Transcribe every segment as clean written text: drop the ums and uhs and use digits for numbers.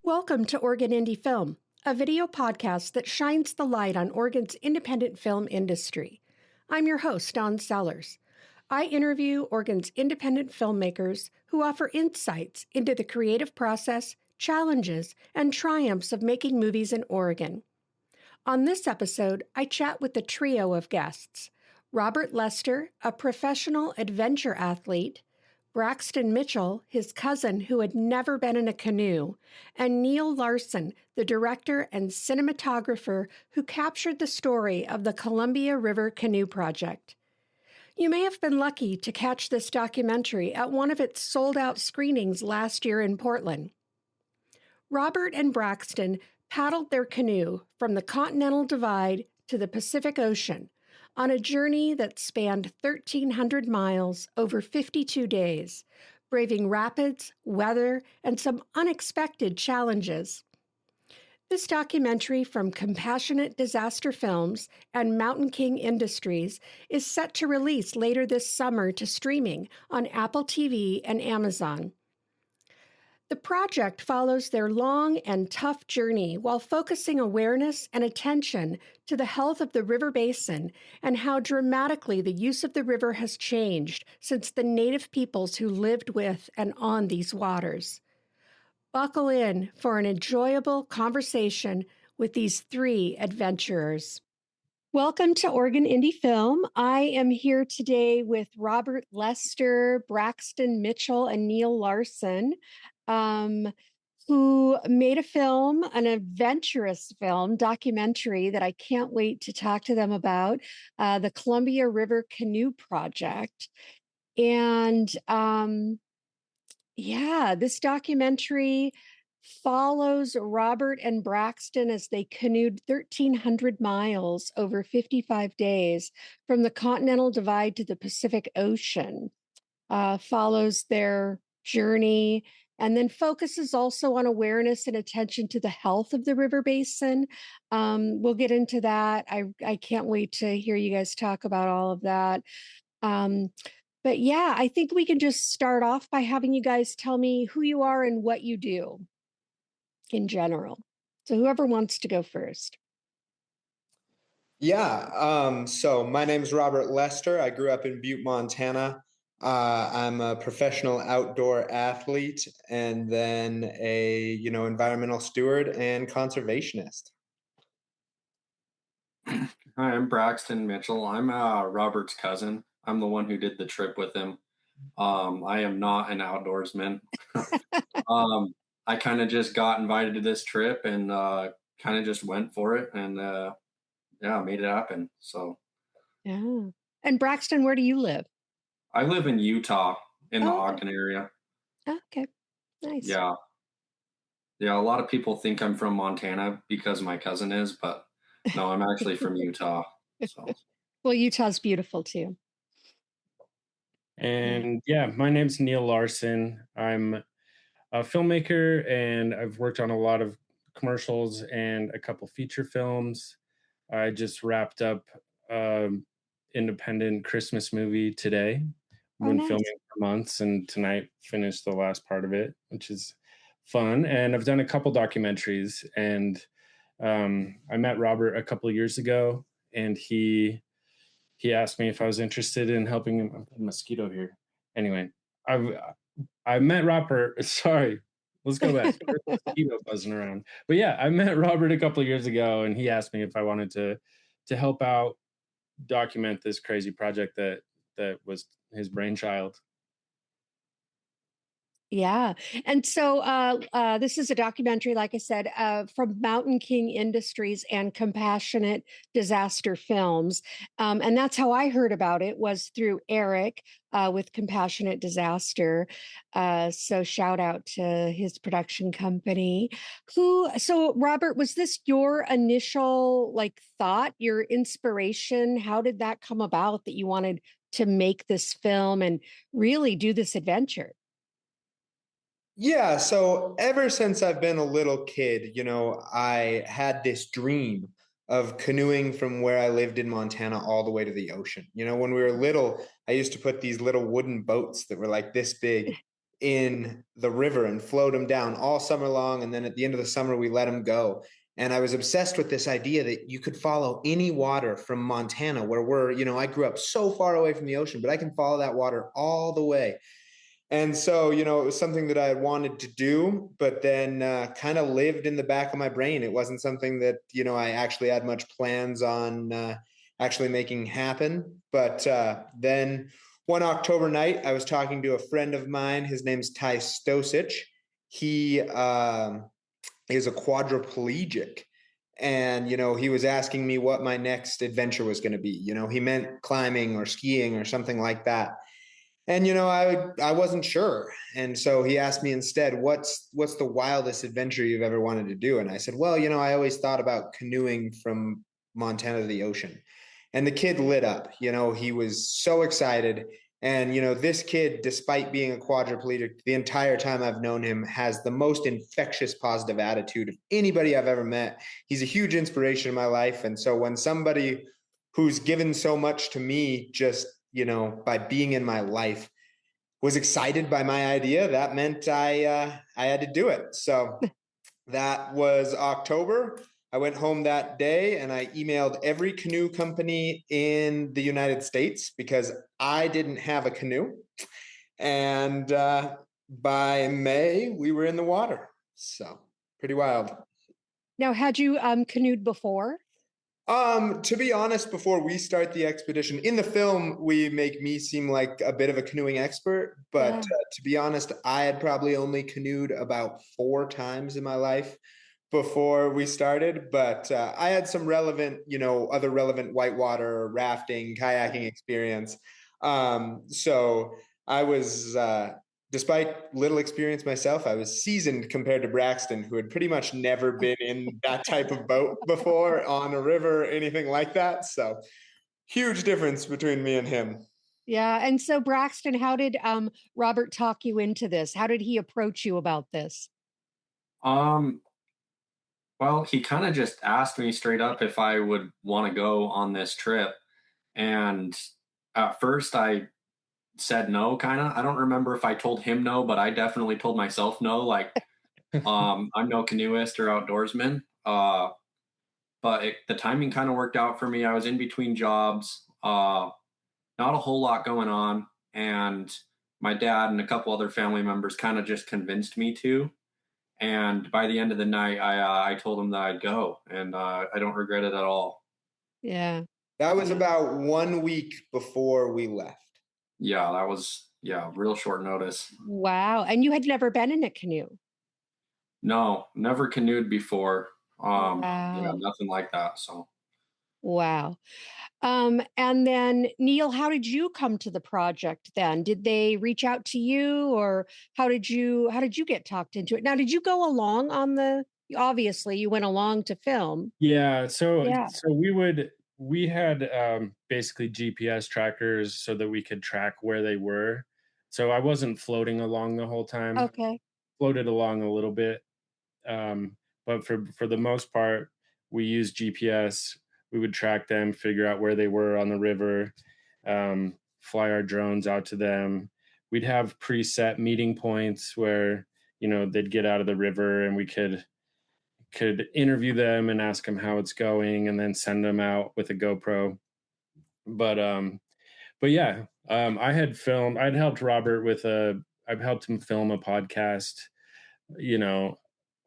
Welcome to Oregon Indie Film, a video podcast that shines the light on Oregon's independent film industry. I'm your host, Dawn Sellers. I interview Oregon's independent filmmakers who offer insights into the creative process, challenges, and triumphs of making movies in Oregon. On this episode, I chat with a trio of guests: Robert Lester, a professional adventure athlete; Braxton Mitchell, his cousin who had never been in a canoe; and Neil Larson, the director and cinematographer who captured the story of the Columbia River Canoe Project. You may have been lucky to catch this documentary at one of its sold-out screenings last year in Portland. Robert and Braxton paddled their canoe from the Continental Divide to the Pacific Ocean on a journey that spanned 1,300 miles over 52 days, braving rapids, weather, and some unexpected challenges. This documentary from Compassionate Disaster Films and Mountain King Industries is set to release later this summer to streaming on Apple TV and Amazon. The project follows their long and tough journey while focusing awareness and attention to the health of the river basin and how dramatically the use of the river has changed since the native peoples who lived with and on these waters. Buckle in for an enjoyable conversation with these three adventurers. Welcome to Oregon Indie Film. I am here today with Robert Lester, Braxton Mitchell, and Neil Larson, who made a film, an adventurous film, documentary that I can't wait to talk to them about, the Columbia River Canoe Project. And this documentary follows Robert and Braxton as they canoed 1,300 miles over 55 days from the Continental Divide to the Pacific Ocean, follows their journey, and then focuses also on awareness and attention to the health of the river basin. We'll get into that. I can't wait to hear you guys talk about all of that. But yeah, I think we can just start off by having you guys tell me who you are and what you do in general. So whoever wants to go first. So my name is Robert Lester. I grew up in Butte, Montana. I'm a professional outdoor athlete and then a, environmental steward and conservationist. Hi, I'm Braxton Mitchell. I'm Robert's cousin. I'm the one who did the trip with him. I am not an outdoorsman. I kind of just got invited to this trip and kind of just went for it and made it happen. So, yeah. And Braxton, where do you live? I live in Utah in the Ogden area. Okay, nice. Yeah. A lot of people think I'm from Montana because my cousin is, but no, I'm actually from Utah. So. Well, Utah's beautiful too. And my name's Neil Larson. I'm a filmmaker and I've worked on a lot of commercials and a couple feature films. I just wrapped up independent Christmas movie today. I've been filming for months and tonight finished the last part of it, which is fun. And I've done a couple documentaries, and I met Robert a couple of years ago, and he asked me if I was interested in helping him. I've got a mosquito here. Anyway, I met Robert. Sorry, let's go back. There's a mosquito buzzing around. But yeah, I met Robert a couple of years ago, and he asked me if I wanted to help out document this crazy project that was his brainchild. Yeah. And so this is a documentary, like I said, from Mountain King Industries and Compassionate Disaster Films. And that's how I heard about it, was through Eric with Compassionate Disaster. So shout out to his production company. So Robert, was this your initial thought, your inspiration? How did that come about that you wanted to make this film and really do this adventure? Yeah, so ever since I've been a little kid, I had this dream of canoeing from where I lived in Montana all the way to the ocean. When we were little, I used to put these little wooden boats that were like this big in the river and float them down all summer long. And then at the end of the summer, we let them go. And I was obsessed with this idea that you could follow any water from Montana, where I grew up so far away from the ocean, but I can follow that water all the way. And so, it was something that I wanted to do, but then kind of lived in the back of my brain. It wasn't something that, I actually had much plans on actually making happen. But then one October night, I was talking to a friend of mine. His name's Ty Stosich. He is a quadriplegic. And, he was asking me what my next adventure was going to be. He meant climbing or skiing or something like that. And, I wasn't sure. And so he asked me instead, what's the wildest adventure you've ever wanted to do? And I said, well, I always thought about canoeing from Montana to the ocean. And the kid lit up. He was so excited. And, this kid, despite being a quadriplegic, the entire time I've known him, has the most infectious positive attitude of anybody I've ever met. He's a huge inspiration in my life. And so when somebody who's given so much to me just by being in my life was excited by my idea, that meant I had to do it. So that was October. I went home that day and I emailed every canoe company in the United States because I didn't have a canoe. And by May, we were in the water. So pretty wild. Now, had you canoed before? To be honest, before we start the expedition, in the film, we make me seem like a bit of a canoeing expert. But to be honest, I had probably only canoed about 4 times in my life before we started. But I had some relevant, other relevant whitewater rafting, kayaking experience. So I was, despite little experience myself, I was seasoned compared to Braxton, who had pretty much never been in that type of boat before, on a river, anything like that. So huge difference between me and him. Yeah. And so, Braxton, how did Robert talk you into this? How did he approach you about this? Well, he kind of just asked me straight up if I would want to go on this trip. And at first I said no, kind of. I don't remember if I told him no, but I definitely told myself no. Like, I'm no canoeist or outdoorsman. But the timing kind of worked out for me. I was in between jobs, not a whole lot going on. And my dad and a couple other family members kind of just convinced me to. And by the end of the night, I told him that I'd go, and I don't regret it at all. Yeah. That was about 1 week before we left. Yeah, that was, real short notice. Wow. And you had never been in a canoe? No, never canoed before. Wow. Yeah, nothing like that. So. Wow. And then Neil, how did you come to the project then? Did they reach out to you, or how did you get talked into it? Now, did you go along on obviously you went along to film. Yeah. So we had basically GPS trackers so that we could track where they were. So I wasn't floating along the whole time. Okay. Floated along a little bit. But for the most part, we used GPS. We would track them, figure out where they were on the river, fly our drones out to them. We'd have preset meeting points where, they'd get out of the river and we could interview them and ask them how it's going and then send them out with a GoPro. But yeah, I'd helped Robert I've helped him film a podcast,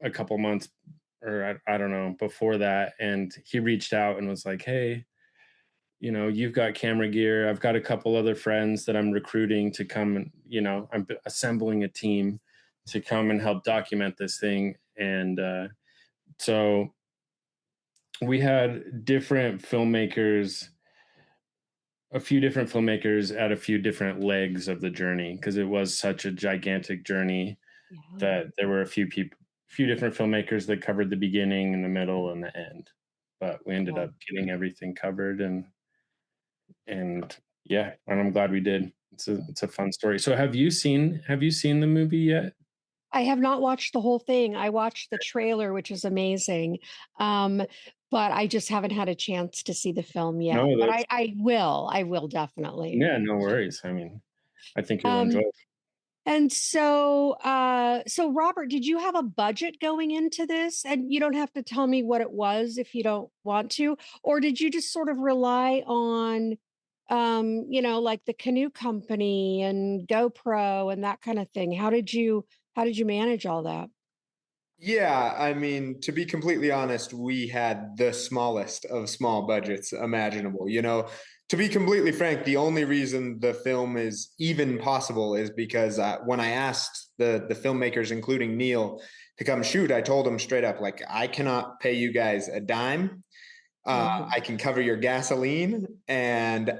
a couple months, or I don't know, before that. And he reached out and was like, hey, you've got camera gear. I've got a couple other friends that I'm recruiting to come and, I'm assembling a team to come and help document this thing. And so we had a few different filmmakers at a few different legs of the journey, because it was such a gigantic journey that there were a few different filmmakers that covered the beginning and the middle and the end, but we ended up getting everything covered, and yeah, and I'm glad we did. It's a fun story. So have you seen the movie yet? I have not watched the whole thing. I watched the trailer, which is amazing. But I just haven't had a chance to see the film yet. No, but I will definitely. Yeah, no worries. I mean, I think you'll enjoy it. And so Robert, did you have a budget going into this? And you don't have to tell me what it was if you don't want to, or did you just sort of rely on, like the canoe company and GoPro and that kind of thing? How did you manage all that? Yeah, I mean, to be completely honest, we had the smallest of small budgets imaginable. To be completely frank, the only reason the film is even possible is because when I asked the filmmakers, including Neil, to come shoot, I told them straight up, like, I cannot pay you guys a dime. Mhm. I can cover your gasoline, and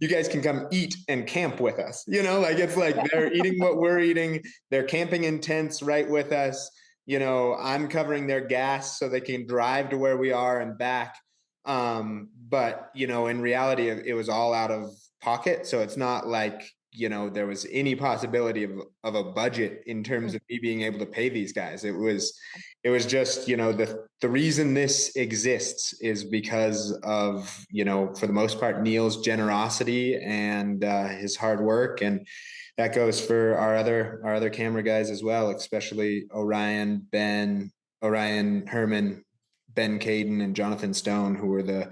you guys can come eat and camp with us. Like it's like Yeah. they're eating what we're eating. They're camping in tents right with us. I'm covering their gas so they can drive to where we are and back. But in reality, it was all out of pocket. So it's not like, there was any possibility of a budget in terms of me being able to pay these guys. It was just, the reason this exists is because of, for the most part, Neil's generosity and his hard work. And that goes for our other camera guys as well, especially Orion, Herman, Ben Caden, and Jonathan Stone, who were the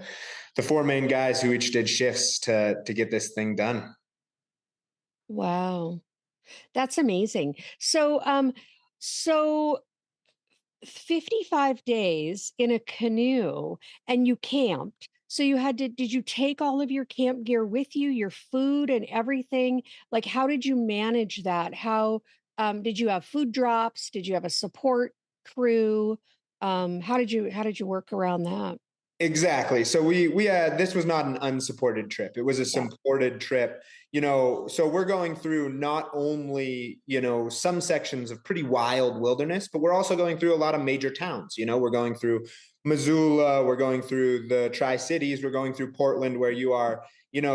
four main guys who each did shifts to get this thing done. Wow. That's amazing. So 55 days in a canoe and you camped. So did you take all of your camp gear with you, your food and everything? Like, how did you manage that? Did you have food drops? Did you have a support crew? How did you work around that? Exactly. So we had, this was not an unsupported trip. It was a Yeah. supported trip. So we're going through not only, some sections of pretty wild wilderness, but we're also going through a lot of major towns. We're going through Missoula, we're going through the Tri-Cities, we're going through Portland where you are.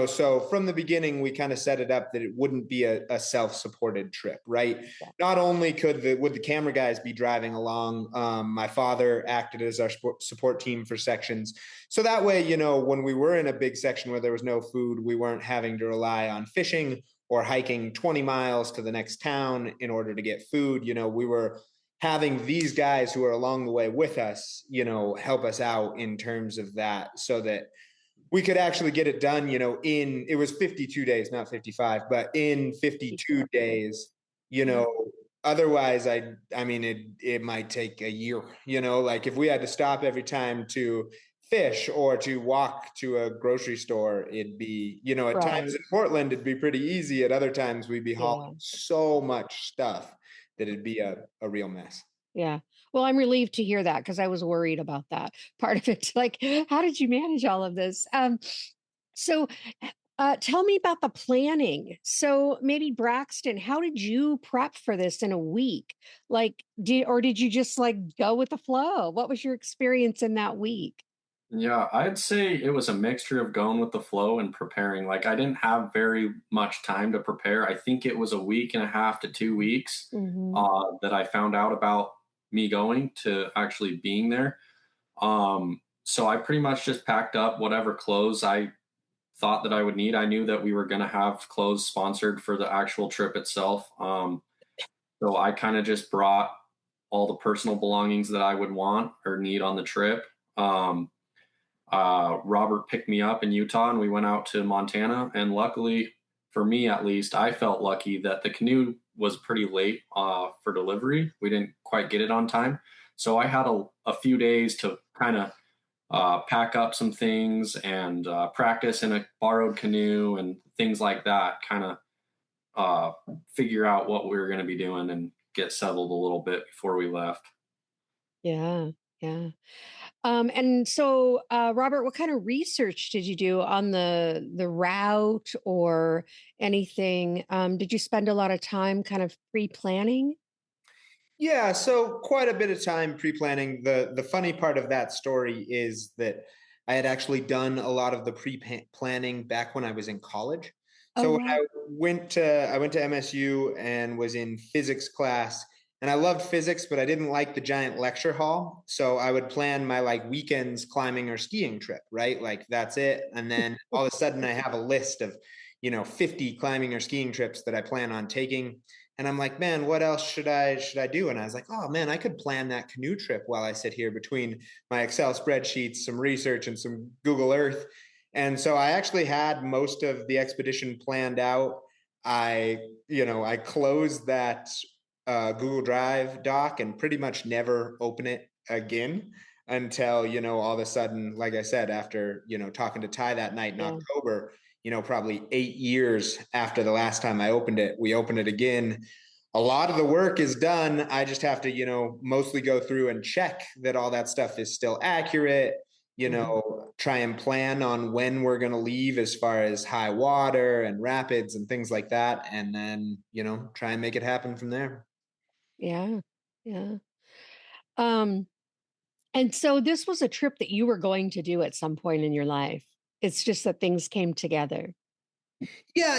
So from the beginning, we kind of set it up that it wouldn't be a self-supported trip, right? Yeah. Not only would the camera guys be driving along, my father acted as our support team for sections. So that way, when we were in a big section where there was no food, we weren't having to rely on fishing or hiking 20 miles to the next town in order to get food. We were having these guys who are along the way with us, help us out in terms of that, so that we could actually get it done, it was 52 days, not 55, but in 52 days, Mhm. otherwise I mean, it might take a year, like if we had to stop every time to fish or to walk to a grocery store, it'd be, at times Right. in Portland, it'd be pretty easy. At other times we'd be hauling Yeah. so much stuff that it'd be a real mess. Yeah. Well, I'm relieved to hear that because I was worried about that part of it. Like, how did you manage all of this? So tell me about the planning. So maybe Braxton, how did you prep for this in a week? Like, did you just like go with the flow? What was your experience in that week? Yeah, I'd say it was a mixture of going with the flow and preparing. Like, I didn't have very much time to prepare. I think it was a week and a half to 2 weeks Hmm. that I found out about me going to actually being there. So I pretty much just packed up whatever clothes I thought that I would need. I knew that we were going to have clothes sponsored for the actual trip itself. So I kind of just brought all the personal belongings that I would want or need on the trip. Robert picked me up in Utah and we went out to Montana. And luckily, for me at least, I felt lucky that the canoe was pretty late for delivery. We didn't quite get it on time. So I had a few days to kind of pack up some things and practice in a borrowed canoe and things like that, kind of figure out what we were going to be doing and get settled a little bit before we left. Yeah. Yeah. And so, Robert, what kind of research did you do on the route or anything? Did you spend a lot of time kind of pre-planning? Yeah, so quite a bit of time pre-planning. The funny part of that story is that I had actually done a lot of the pre-planning back when I was in college. Oh, So when wow. I went to MSU and was in physics class, and I loved physics, but I didn't like the giant lecture hall. So I would plan my like weekends climbing or skiing trip, right? Like that's it. And then all of a sudden I have a list of, 50 climbing or skiing trips that I plan on taking. And I'm like, man, what else should I do? And I was like, oh man, I could plan that canoe trip while I sit here between my Excel spreadsheets, some research, and some Google Earth. And so I actually had most of the expedition planned out. I closed that Google Drive doc and pretty much never open it again until, all of a sudden, like I said, after, talking to Ty that night in October, probably 8 years after the last time I opened it, we opened it again. A lot of the work is done. I just have to, mostly go through and check that all that stuff is still accurate, try and plan on when we're going to leave as far as high water and rapids and things like that. And then, try and make it happen from there. Yeah. Yeah. And so this was a trip that you were going to do at some point in your life. It's just that things came together. Yeah,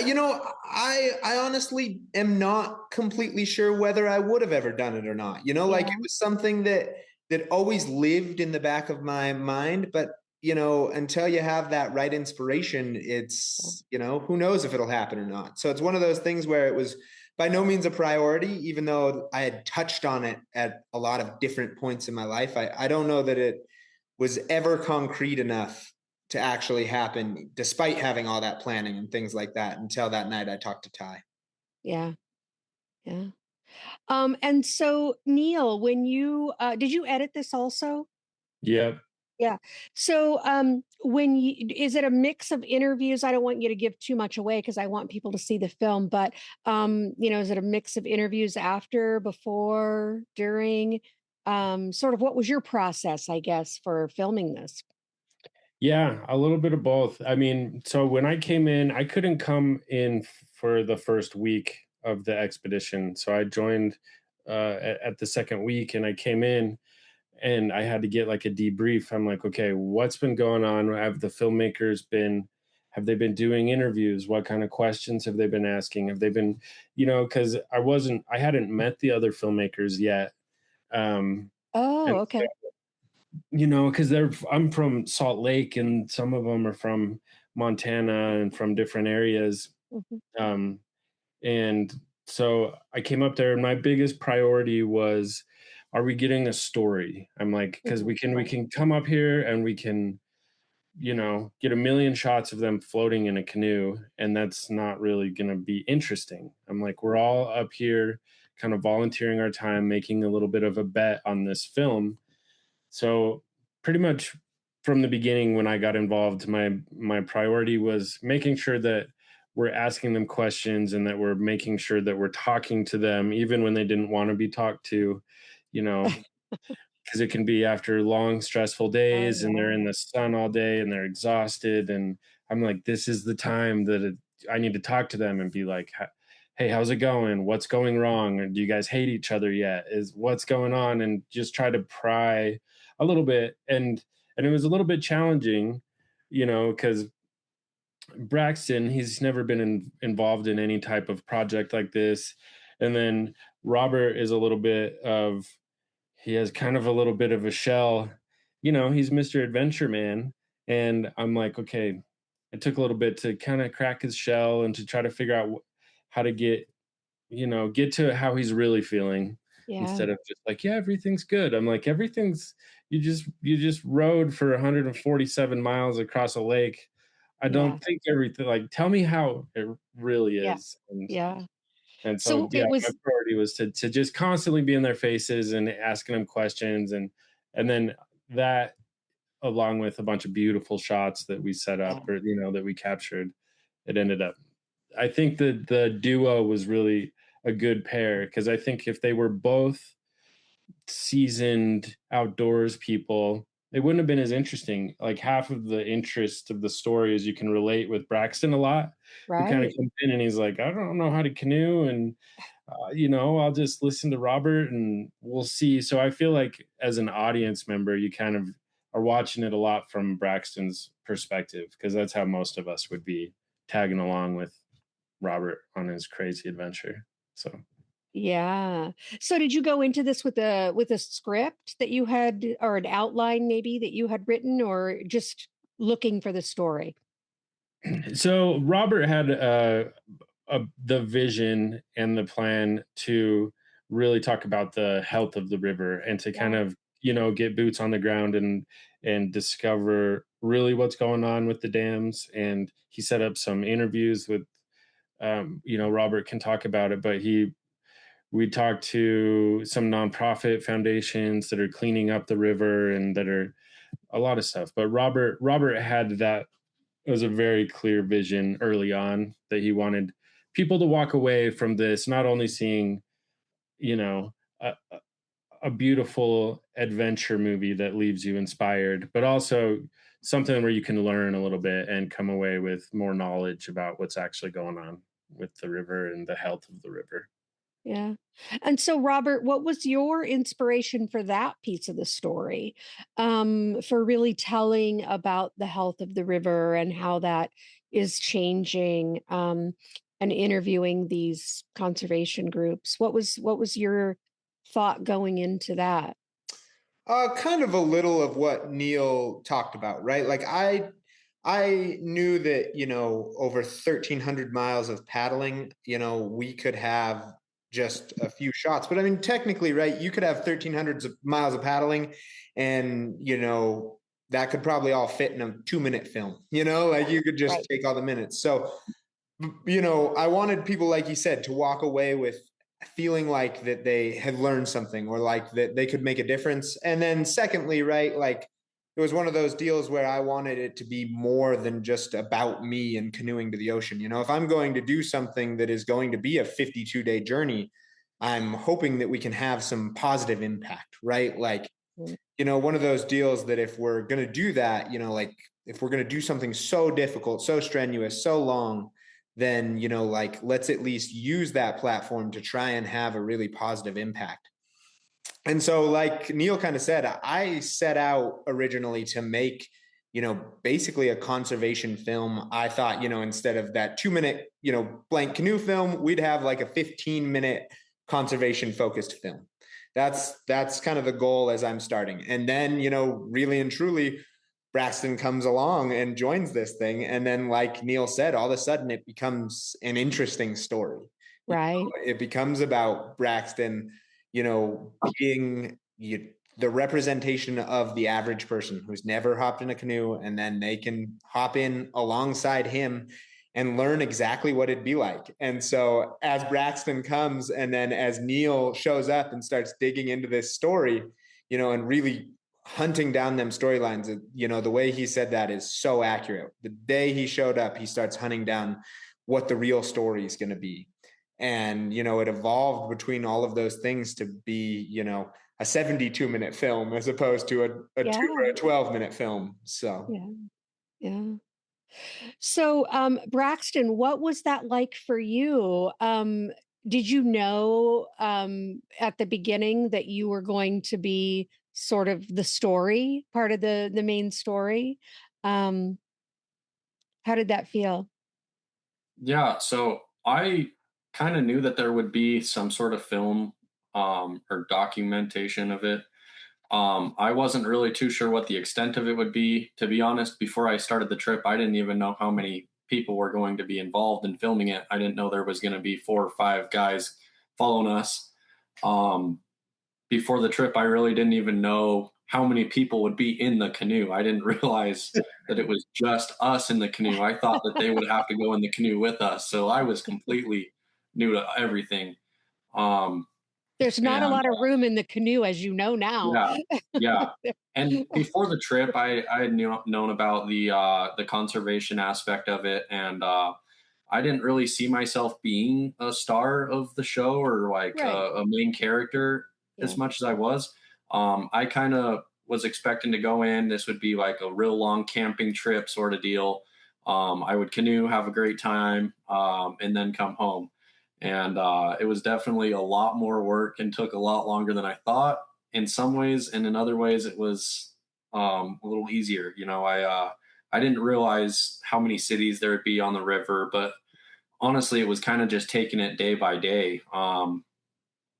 I honestly am not completely sure whether I would have ever done it or not. Like it was something that always lived in the back of my mind, but until you have that right inspiration, it's, who knows if it'll happen or not. So it's one of those things where it was by no means a priority, even though I had touched on it at a lot of different points in my life. I don't know that it was ever concrete enough to actually happen, despite having all that planning and things like that, until that night I talked to Ty. Yeah. Yeah. And so Neil, when you did you edit this also? Yep. Yeah. So when is it a mix of interviews? I don't want you to give too much away because I want people to see the film, but is it a mix of interviews after, before, during? Sort of what was your process, I guess, for filming this? Yeah, a little bit of both. I mean, so when I came in, I couldn't come in for the first week of the expedition. So I joined at the second week, and I came in and I had to get like a debrief. I'm like, okay, what's been going on? Have they been doing interviews? What kind of questions have they been asking? Have they been, because I hadn't met the other filmmakers yet. Oh, And okay. because I'm from Salt Lake, and some of them are from Montana and from different areas. Mm-hmm. And so I came up there, and my biggest priority was, are we getting a story? I'm like, because we can come up here and we can, get a million shots of them floating in a canoe, and that's not really going to be interesting. I'm like, we're all up here kind of volunteering our time, making a little bit of a bet on this film. So pretty much from the beginning, when I got involved, my priority was making sure that we're asking them questions and that we're making sure that we're talking to them, even when they didn't want to be talked to, because it can be after long, stressful days and they're in the sun all day and they're exhausted. And I'm like, this is the time that I need to talk to them and be like, hey, how's it going? What's going wrong? Or do you guys hate each other yet? Is what's going on? And just try to pry a little bit. And it was a little bit challenging, because Braxton, he's never been involved in any type of project like this. And then Robert is he has kind of a little bit of a shell, he's Mr. Adventure Man. And I'm like, okay, it took a little bit to kind of crack his shell and to try to figure out how to get to how he's really feeling, instead of just like, yeah, everything's good. I'm like, you just rode for 147 miles across a lake. I don't think everything, like, tell me how it really is. And so, So yeah, it my was, priority was to just constantly be in their faces and asking them questions. And then that, along with a bunch of beautiful shots that we set up, or, that we captured, it ended up, I think that the duo was really a good pair, because I think if they were both seasoned outdoors people, it wouldn't have been as interesting. Like, half of the interest of the story is you can relate with Braxton a lot, who kind of comes in and he's like, I don't know how to canoe, and I'll just listen to Robert and we'll see. So I feel like as an audience member, you kind of are watching it a lot from Braxton's perspective, because that's how most of us would be tagging along with Robert on his crazy adventure. So yeah. So did you go into this with a script that you had, or an outline maybe that you had written, or just looking for the story? So Robert had the vision and the plan to really talk about the health of the river and to kind of, get boots on the ground and discover really what's going on with the dams. And he set up some interviews with, Robert can talk about it, but we talked to some nonprofit foundations that are cleaning up the river and that are a lot of stuff. But Robert had that. It was a very clear vision early on that he wanted people to walk away from this not only seeing, you know, a beautiful adventure movie that leaves you inspired, but also something where you can learn a little bit and come away with more knowledge about what's actually going on with the river and the health of the river. Yeah. And so, Robert, what was your inspiration for that piece of the story? For really telling about the health of the river and how that is changing, and interviewing these conservation groups? What was your thought going into that? Kind of a little of what Neil talked about, right? Like I knew that, over 1,300 miles of paddling, we could have just a few shots. But I mean, technically, right, you could have 1,300 miles of paddling and, that could probably all fit in a 2-minute film, like you could just Right. take all the minutes. So, I wanted people, like you said, to walk away with feeling like that they had learned something or like that they could make a difference. And then secondly, right, like it was one of those deals where I wanted it to be more than just about me and canoeing to the ocean. If I'm going to do something that is going to be a 52-day journey, I'm hoping that we can have some positive impact, right? Like, one of those deals that if we're going to do that, like if we're going to do something so difficult, so strenuous, so long, then, like let's at least use that platform to try and have a really positive impact. And so, like Neil kind of said, I set out originally to make, basically a conservation film. I thought, instead of that 2-minute, blank canoe film, we'd have like a 15-minute conservation focused film. That's kind of the goal as I'm starting. And then, really and truly, Braxton comes along and joins this thing. And then, like Neil said, all of a sudden it becomes an interesting story. Right. It becomes about Braxton, being the representation of the average person who's never hopped in a canoe, and then they can hop in alongside him and learn exactly what it'd be like. And so as Braxton comes and then as Neil shows up and starts digging into this story, and really hunting down them storylines, the way he said that is so accurate. The day he showed up, he starts hunting down what the real story is going to be. And, it evolved between all of those things to be, a 72-minute film as opposed to a 2 or a 12-minute film. So, Yeah. So, Braxton, what was that like for you? Did you know at the beginning that you were going to be sort of the story, part of the main story? Um, how did that feel? Yeah, so I kind of knew that there would be some sort of film or documentation of it. I wasn't really too sure what the extent of it would be. To be honest, before I started the trip, I didn't even know how many people were going to be involved in filming it. I didn't know there was going to be 4 or 5 guys following us. Before the trip, I really didn't even know how many people would be in the canoe. I didn't realize that it was just us in the canoe. I thought that they would have to go in the canoe with us. So I was completely new to everything. There's not a And lot of room in the canoe, as you know now. yeah. And before the trip, I had known about the conservation aspect of it, and I didn't really see myself being a star of the show or like Right. a main character as much as I was. I kind of was expecting to go in. This would be like a real long camping trip sort of deal. I would canoe, have a great time, and then come home. And it was definitely a lot more work and took a lot longer than I thought in some ways, and in other ways it was a little easier. I didn't realize how many cities there would be on the river, but honestly, it was kind of just taking it day by day.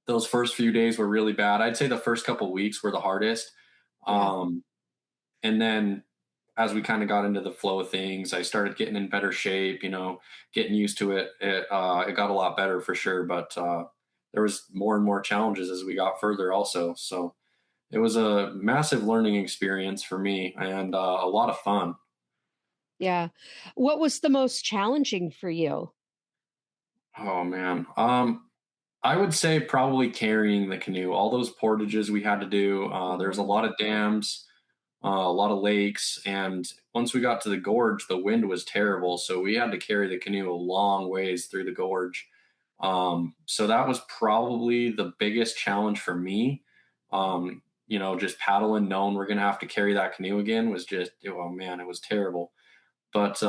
Those first few days were really bad. I'd say the first couple weeks were the hardest. And then as we kind of got into the flow of things, I started getting in better shape, getting used to it. It got a lot better for sure, but there was more and more challenges as we got further also. So it was a massive learning experience for me and a lot of fun. Yeah. What was the most challenging for you? Oh man. I would say probably carrying the canoe. All those portages we had to do. There's a lot of dams, a lot of lakes, and once we got to the gorge, the wind was terrible, so we had to carry the canoe a long ways through the gorge. So that was probably the biggest challenge for me. Just paddling, knowing we're gonna have to carry that canoe again was just, oh man, it was terrible. But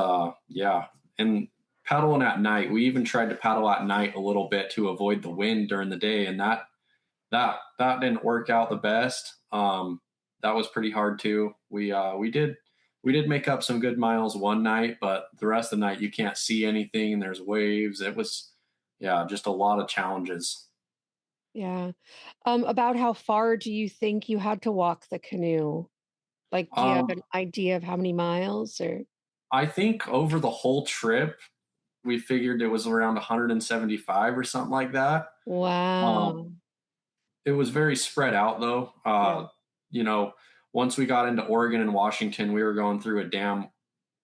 yeah, and paddling at night, we even tried to paddle at night a little bit to avoid the wind during the day, and that didn't work out the best. That was pretty hard too. We did make up some good miles one night, but the rest of the night you can't see anything and there's waves. It was, yeah, just a lot of challenges. Yeah. About how far do you think you had to walk the canoe? Like, do you have Um, an idea of how many miles or? I think over the whole trip we figured it was around 175 or something like that. Um, Wow. it was very spread out though. Yeah. You know, once we got into Oregon and Washington, we were going through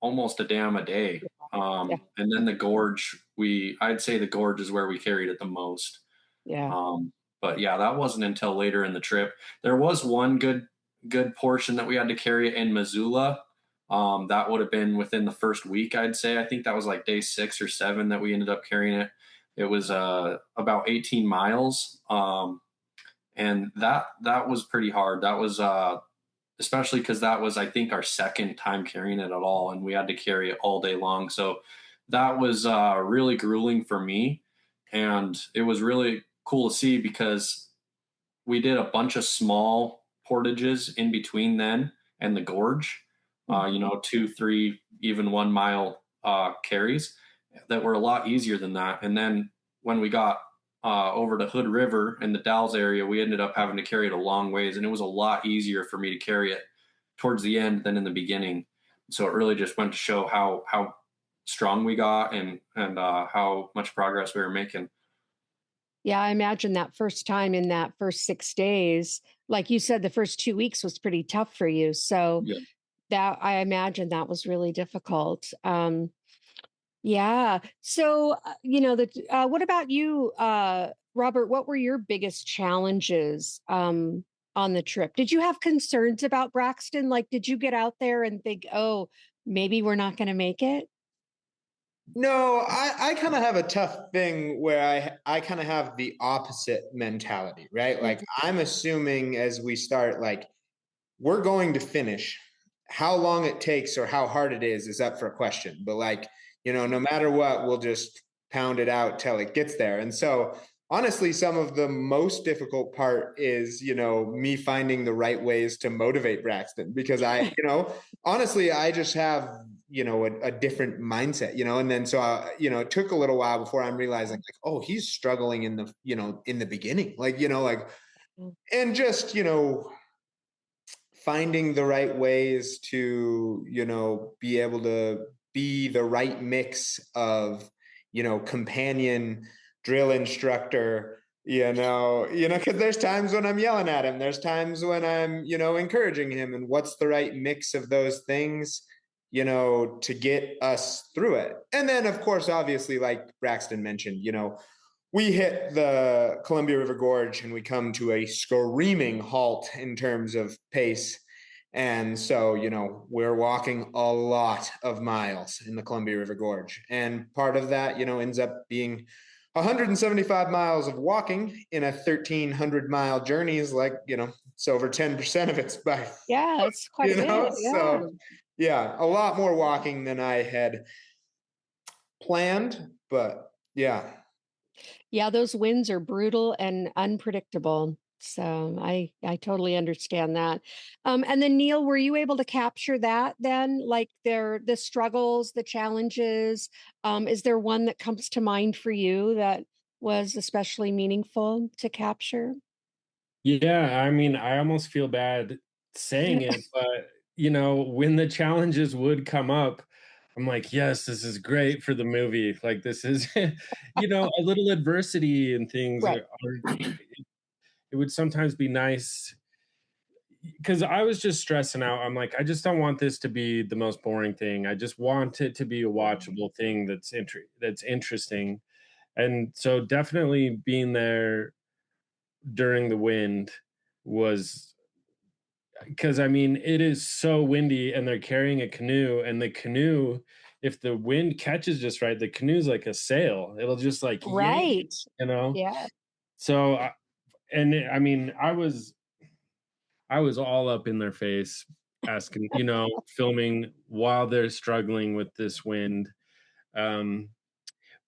almost a dam a day. Yeah. And then the gorge, I'd say the gorge is where we carried it the most. Yeah. Um, but yeah, that wasn't until later in the trip. There was one good portion that we had to carry it in Missoula. That would have been within the first week, I'd say. I think that was like day 6 or 7 that we ended up carrying it. It was about 18 miles, and that was pretty hard. That was especially because that was, I think, our second time carrying it at all, and we had to carry it all day long. So that was really grueling for me, and it was really cool to see because we did a bunch of small portages in between then and the gorge. Mhm. 2, 3, even 1 mile carries that were a lot easier than that. And then when we got over to Hood River in the Dalles area, we ended up having to carry it a long ways, and it was a lot easier for me to carry it towards the end than in the beginning. So it really just went to show how strong we got and how much progress we were making. Yeah, I imagine that first time in that first 6 days, like you said, the first 2 weeks was pretty tough for you. So Yeah. that I imagine that was really difficult. Yeah. So, what about you, Robert? What were your biggest challenges on the trip? Did you have concerns about Braxton? Like, did you get out there and think, oh, maybe we're not going to make it? No, I kind of have a tough thing where I kind of have the opposite mentality, right? Like Mhm. I'm assuming as we start, like we're going to finish. How long it takes or how hard it is up for a question. But like, no matter what, we'll just pound it out till it gets there. And so honestly, some of the most difficult part is, me finding the right ways to motivate Braxton because honestly, I just have, a different mindset, and then so, it took a little while before I'm realizing like, oh, he's struggling in the beginning, like, and just, finding the right ways to be able to be the right mix of companion drill instructor, because there's times when I'm yelling at him, there's times when I'm encouraging him, and what's the right mix of those things to get us through it. And then of course obviously like Braxton mentioned, we hit the Columbia River Gorge and we come to a screaming halt in terms of pace. And so, we're walking a lot of miles in the Columbia River Gorge. And part of that, ends up being 175 miles of walking in a 1,300-mile journey is like, it's over 10% of it's by, Yeah, it's quite a bit. Yeah. so yeah, a lot more walking than I had planned. But yeah, Yeah, those winds are brutal and unpredictable. So I totally understand that. And then Neil, were you able to capture that then? Like the struggles, the challenges? Is there one that comes to mind for you that was especially meaningful to capture? Yeah, I mean, I almost feel bad saying it, but when the challenges would come up, I'm like, yes, this is great for the movie. Like this is, a little adversity and things Right. it would sometimes be nice because I was just stressing out. I'm like, I just don't want this to be the most boring thing. I just want it to be a watchable thing that's interesting. And so definitely being there during the wind was because I mean it is so windy and they're carrying a canoe and the canoe, if the wind catches just right, the canoe's like a sail. It'll just like yank, Right. you know. Yeah. So I mean I was all up in their face asking, filming while they're struggling with this wind. Um,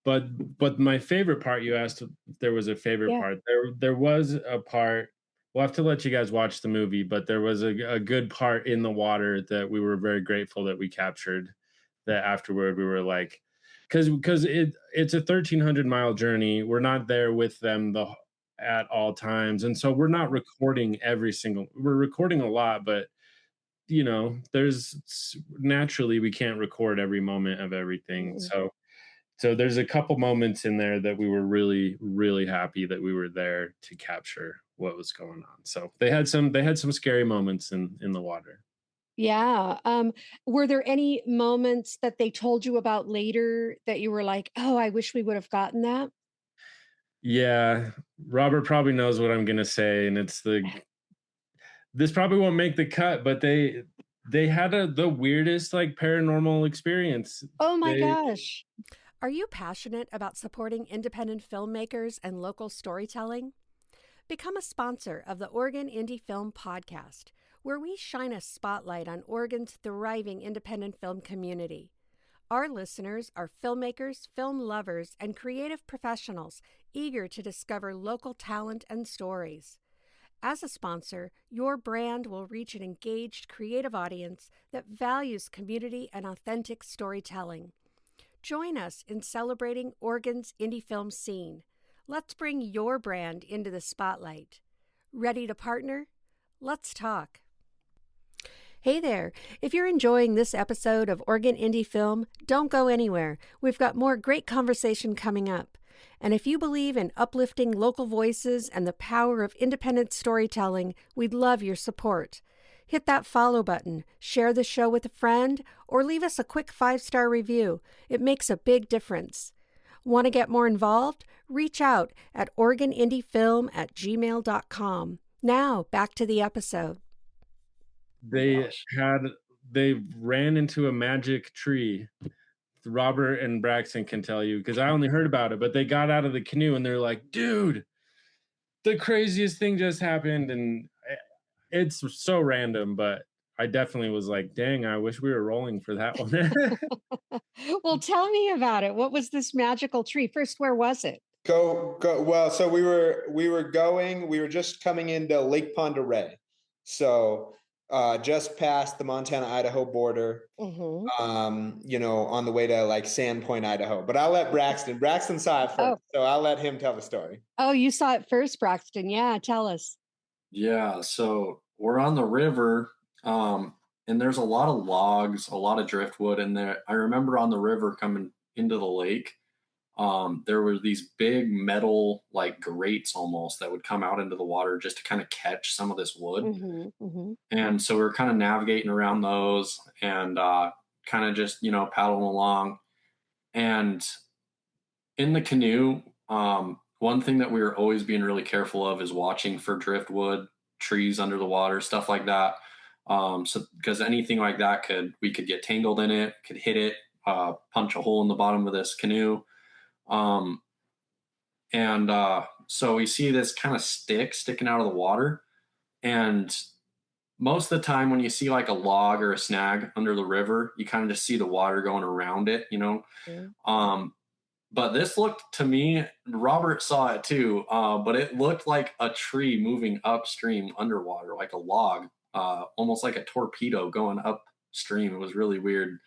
but my favorite part, you asked if there was a favorite Yeah. part. There was a part. We'll have to let you guys watch the movie, but there was a good part in the water that we were very grateful that we captured. That afterward we were like, because it's a 1,300-mile journey. We're not there with them at all times, and so we're not recording we're recording a lot, but there's naturally we can't record every moment of everything. Mm. So there's a couple moments in there that we were really, really happy that we were there to capture what was going on. So they had some scary moments in the water. Yeah. Were there any moments that they told you about later that you were like, oh, I wish we would have gotten that? Yeah, Robert probably knows what I'm gonna say, and this probably won't make the cut, but they had the weirdest like paranormal experience. Oh my They gosh. Are you passionate about supporting independent filmmakers and local storytelling? Become a sponsor of the Oregon Indie Film Podcast, where we shine a spotlight on Oregon's thriving independent film community. Our listeners are filmmakers, film lovers, and creative professionals eager to discover local talent and stories. As a sponsor, your brand will reach an engaged, creative audience that values community and authentic storytelling. Join us in celebrating Oregon's indie film scene. Let's bring your brand into the spotlight. Ready to partner? Let's talk. Hey there. If you're enjoying this episode of Oregon Indie Film, don't go anywhere. We've got more great conversation coming up. And if you believe in uplifting local voices and the power of independent storytelling, we'd love your support. Hit that follow button, share the show with a friend, or leave us a quick 5-star review. It makes a big difference. Want to get more involved? Reach out at OregonIndieFilm@gmail.com. Now, back to the episode. they ran into a magic tree. Robert and Braxton can tell you because I only heard about it, but they got out of the canoe and they're like, dude, the craziest thing just happened. And it's so random, but I definitely was like, dang, I wish we were rolling for that one. Well, tell me about it. What was this magical tree? First, where was it? Go. Well, so we were just coming into Lake Pend Oreille. So just past the Montana-Idaho border, Mm-hmm. On the way to like Sandpoint, Idaho. But I'll let Braxton saw it first, so I'll let him tell the story. Oh, you saw it first, Braxton. Yeah, tell us. Yeah, so we're on the river, and there's a lot of logs, a lot of driftwood in there. I remember on the river coming into the lake, there were these big metal like grates almost that would come out into the water just to kind of catch some of this wood. Mm-hmm. Mm-hmm. And so we were kind of navigating around those and kind of just, paddling along. And in the canoe, one thing that we were always being really careful of is watching for driftwood, trees under the water, stuff like that. So because anything like that we could get tangled in it, could hit it, punch a hole in the bottom of this canoe. So we see this kind of stick sticking out of the water. And most of the time when you see like a log or a snag under the river, you kind of just see the water going around it, Mm-hmm. But this looked to me, Robert saw it too, but it looked like a tree moving upstream underwater, like a log, almost like a torpedo going upstream. It was really weird.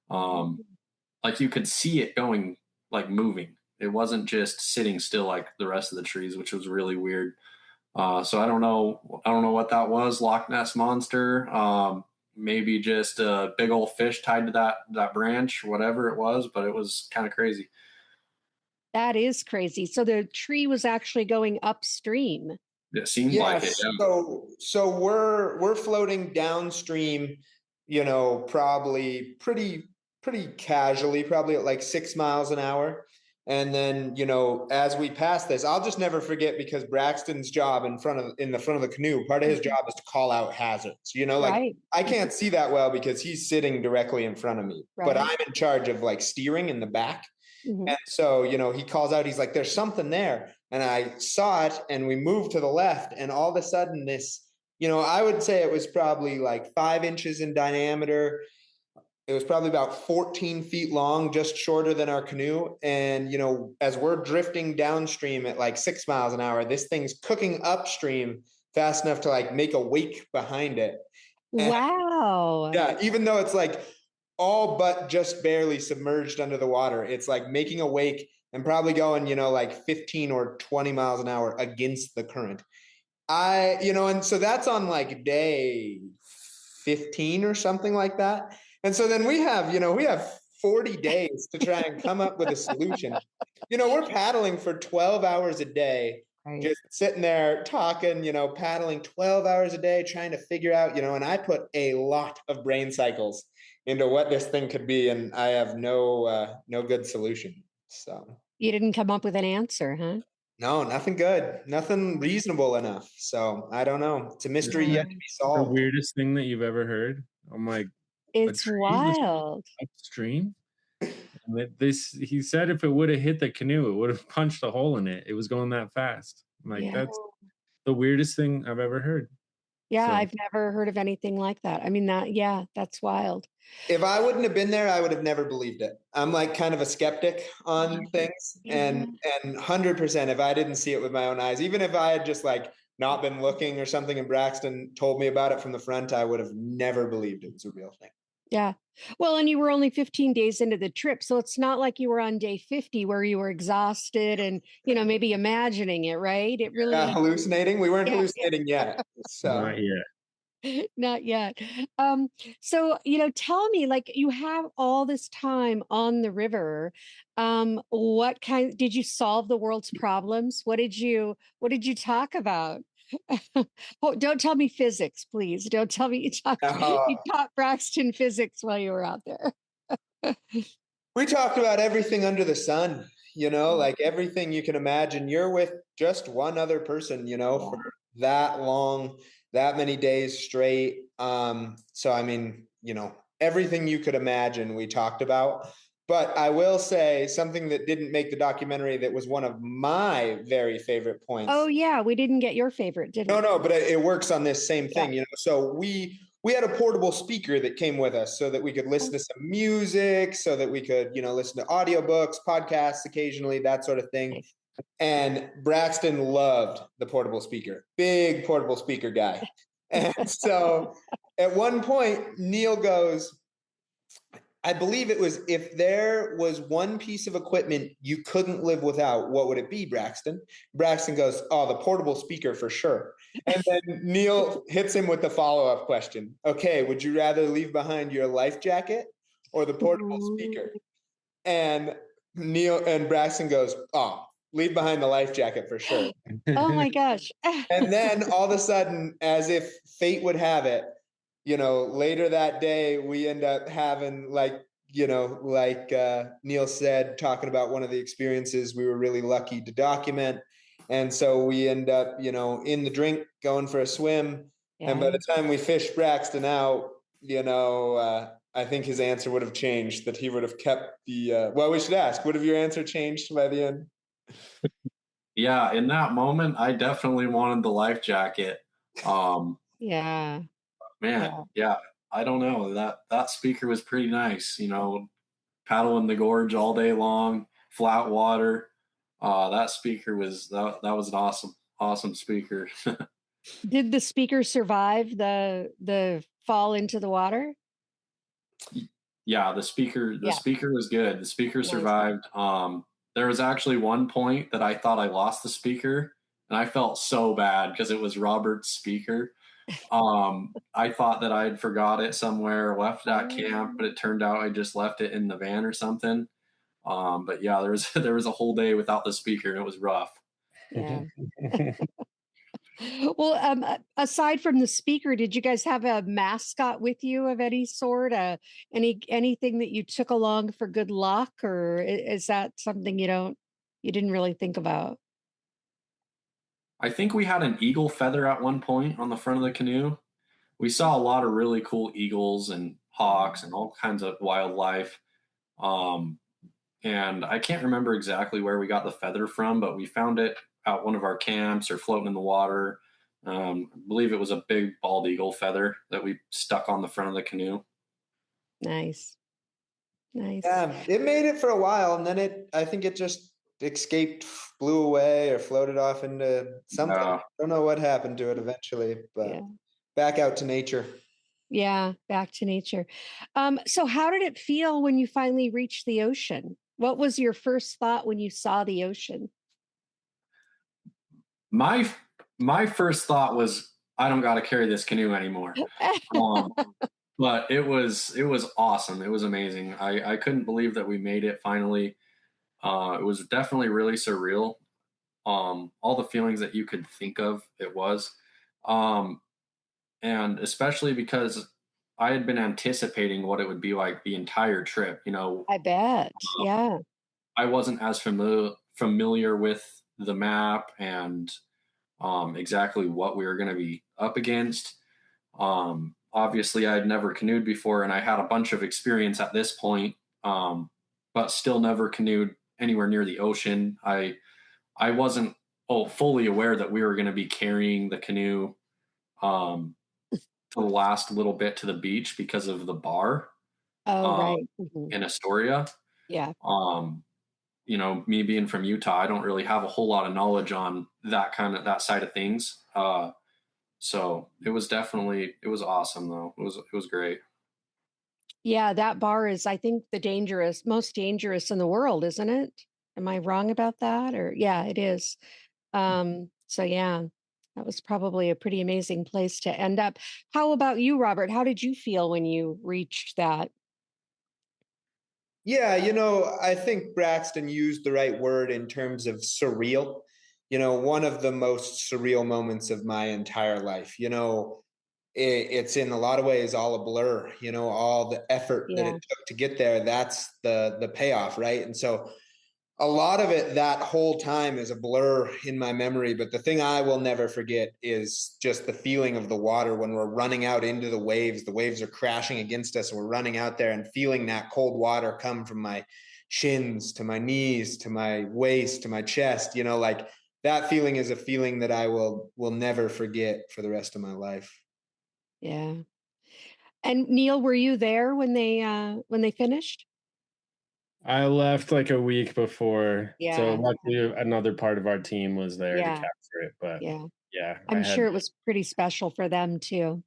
Like you could see it going, like moving. It wasn't just sitting still like the rest of the trees, which was really weird. So I don't know what that was, Loch Ness Monster. maybe just a big old fish tied to that branch, whatever it was, but it was kind of crazy. That is crazy. So the tree was actually going upstream. It seemed like it. Yeah. So we're floating downstream, probably pretty casually, probably at like 6 miles an hour. And then, as we pass this, I'll just never forget, because Braxton's job in the front of the canoe, part of his job is to call out hazards. Right. I can't see that well because he's sitting directly in front of me, but I'm in charge of like steering in the back. Mm-hmm. And so, he calls out, he's like, there's something there. And I saw it, and we moved to the left, and all of a sudden this, I would say it was probably like 5 inches in diameter. It was probably about 14 feet long, just shorter than our canoe. And, as we're drifting downstream at like 6 miles an hour, this thing's cooking upstream fast enough to like make a wake behind it. And wow. Yeah, even though it's like all but just barely submerged under the water, it's like making a wake and probably going, like 15 or 20 miles an hour against the current. And so that's on like day 15 or something like that. And so then we have 40 days to try and come up with a solution. We're paddling for 12 hours a day, just sitting there talking, paddling 12 hours a day, trying to figure out, and I put a lot of brain cycles into what this thing could be, and I have no good solution. So you didn't come up with an answer, huh? No, nothing good, nothing reasonable enough. So I don't know. It's a mystery yet to be solved. The weirdest thing that you've ever heard? I'm like, it's wild. Upstream. And he said if it would have hit the canoe, it would have punched a hole in it. It was going that fast. I'm like, that's the weirdest thing I've ever heard. Yeah, so. I've never heard of anything like that. I mean, that's wild. If I wouldn't have been there, I would have never believed it. I'm like kind of a skeptic on things, and 100%, if I didn't see it with my own eyes, even if I had just like not been looking or something and Braxton told me about it from the front, I would have never believed it was a real thing. Yeah. Well, and you were only 15 days into the trip, so it's not like you were on day 50 where you were exhausted and, maybe imagining it, right? It really hallucinating. We weren't hallucinating yet. So. Not yet. Not yet. So, tell me, like, you have all this time on the river. What did you solve the world's problems? What did you talk about? Oh, don't tell me physics, please. Don't tell me you taught Braxton physics while you were out there. We talked about everything under the sun, like everything you can imagine. You're with just one other person, for that long, that many days straight. So, I mean, everything you could imagine we talked about. But I will say something that didn't make the documentary that was one of my very favorite points. Oh, yeah. We didn't get your favorite, did we? No, but it works on this same thing, So we had a portable speaker that came with us so that we could listen to some music, so that we could, listen to audiobooks, podcasts occasionally, that sort of thing. And Braxton loved the portable speaker, big portable speaker guy. And so at one point, Neil goes, I believe it was, if there was one piece of equipment you couldn't live without, what would it be, Braxton? Braxton goes, oh, the portable speaker for sure. And then Neil hits him with the follow-up question. Okay, would you rather leave behind your life jacket or the portable speaker? And Braxton goes, oh, leave behind the life jacket for sure. Oh my gosh. And then all of a sudden, as if fate would have it, later that day, we end up having Neil said, talking about one of the experiences we were really lucky to document. And so we end up, in the drink going for a swim. Yeah. And by the time we fished Braxton out, I think his answer would have changed, that he would have kept we should ask, would have your answer changed by the end? Yeah, in that moment, I definitely wanted the life jacket. Yeah. Man, yeah, I don't know. That speaker was pretty nice, paddling the gorge all day long, flat water. That speaker was that was an awesome speaker. Did the speaker survive the fall into the water? Yeah, the speaker was good. The speaker survived. There was actually one point that I thought I lost the speaker, and I felt so bad because it was Robert's speaker. I thought that I'd forgot it somewhere, left it at camp, Oh. but it turned out I just left it in the van or something. But yeah, there was a whole day without the speaker, and it was rough. Yeah. Well, aside from the speaker, did you guys have a mascot with you of any sort? Anything that you took along for good luck, or is that something you didn't really think about? I think we had an eagle feather at one point on the front of the canoe. We saw a lot of really cool eagles and hawks and all kinds of wildlife. Um, and I can't remember exactly where we got the feather from, but we found it at one of our camps or floating in the water. I believe it was a big bald eagle feather that we stuck on the front of the canoe. Nice, nice. Yeah, it made it for a while, and then I think it just escaped, flew away, or floated off into something. Yeah. Don't know what happened to it eventually, but Yeah. back out to nature. Yeah, back to nature. So how did it feel when you finally reached the ocean? What was your first thought when you saw the ocean? My my first thought was I don't got to carry this canoe anymore. Um, but it was awesome. It was amazing. I couldn't believe that we made it finally. It was definitely really surreal. All the feelings that you could think of, it was. Um, and especially because I had been anticipating what it would be like the entire trip. You know, I bet. Yeah. I wasn't as familiar with the map and exactly what we were going to be up against. Obviously, I'd never canoed before, and I had a bunch of experience at this point, but still never canoed anywhere near the ocean. I wasn't fully aware that we were going to be carrying the canoe um, to the last little bit to the beach because of the bar Oh, uh, right. Mhm. in Astoria. Yeah. Um, you know, me being from Utah, I don't really have a whole lot of knowledge on that side of things. So it was definitely it was awesome though. It was great. Yeah, that bar is, I think, most dangerous in the world, isn't it? Am I wrong about that? Or yeah, it is. So yeah, that was probably a pretty amazing place to end up. How about you, Robert? How did you feel when you reached that? Yeah, I think Braxton used the right word in terms of surreal. One of the most surreal moments of my entire life. It's in a lot of ways all a blur. All the effort that it Yeah. took to get there. That's the payoff, right? And so a lot of it that whole time is a blur in my memory, but the thing I will never forget is just the feeling of the water when we're running out into the waves are crashing against us, and we're running out there and feeling that cold water come from my shins to my knees to my waist to my chest. Like that feeling is a feeling that I will never forget for the rest of my life. Yeah. And Neil, were you there when they finished? I left like a week before, so Yeah. luckily another part of our team was there to Yeah. capture it. But Yeah. yeah, I I'm had, sure it was pretty special for them too.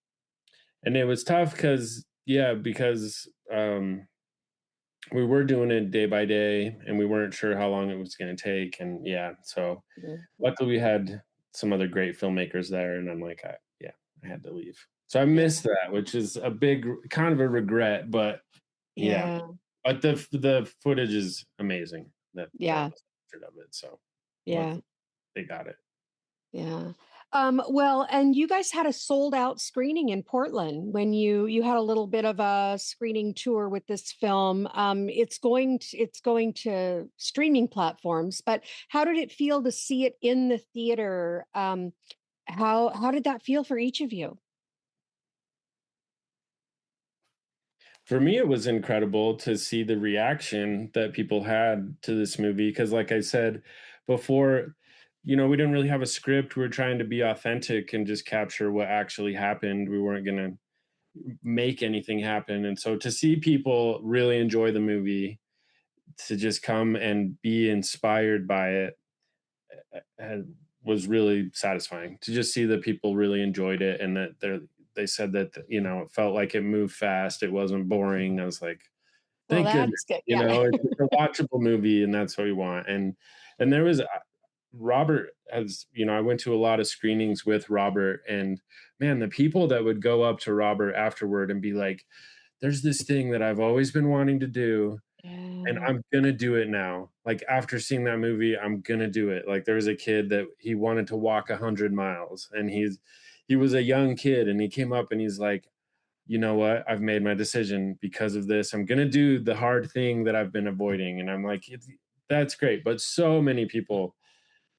and it was tough because we were doing it day by day, and we weren't sure how long it was going to take, and yeah, so Mhm. luckily we had some other great filmmakers there, and I'm like, yeah, I had to leave, so I Yeah. missed that, which is a big kind of a regret, but yeah. Yeah. But the footage is amazing that Yeah. was captured of it. So Yeah. luckily they got it. Yeah. Well, and you guys had a sold out screening in Portland when you had a little bit of a screening tour with this film. It's going to streaming platforms, but how did it feel to see it in the theater? How did that feel for each of you? For me, it was incredible to see the reaction that people had to this movie because, like I said before, we didn't really have a script. We were trying to be authentic and just capture what actually happened. We weren't going to make anything happen. And so to see people really enjoy the movie, to just come and be inspired by it, was really satisfying to just see that people really enjoyed it, and that they said that it felt like it moved fast, it wasn't boring. I was like, Well, thank goodness. that's good. Yeah. It's a watchable movie, and that's what we want. And there was Robert has, I went to a lot of screenings with Robert, and man, the people that would go up to Robert afterward and be like, there's this thing that I've always been wanting to do, and I'm gonna do it now. Like, after seeing that movie, I'm gonna do it. Like, there was a kid that he wanted to walk 100 miles, and he was a young kid, and he came up and he's like, you know what? I've made my decision because of this. I'm gonna do the hard thing that I've been avoiding. And I'm like, that's great. But so many people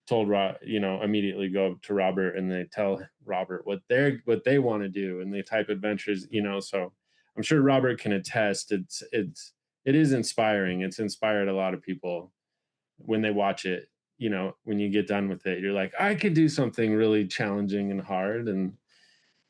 told immediately go to Robert and they tell Robert what they want to do and the type of adventures, so I'm sure Robert can attest. It is inspiring. It's inspired a lot of people when they watch it. When you get done with it, you're like, I could do something really challenging and hard. And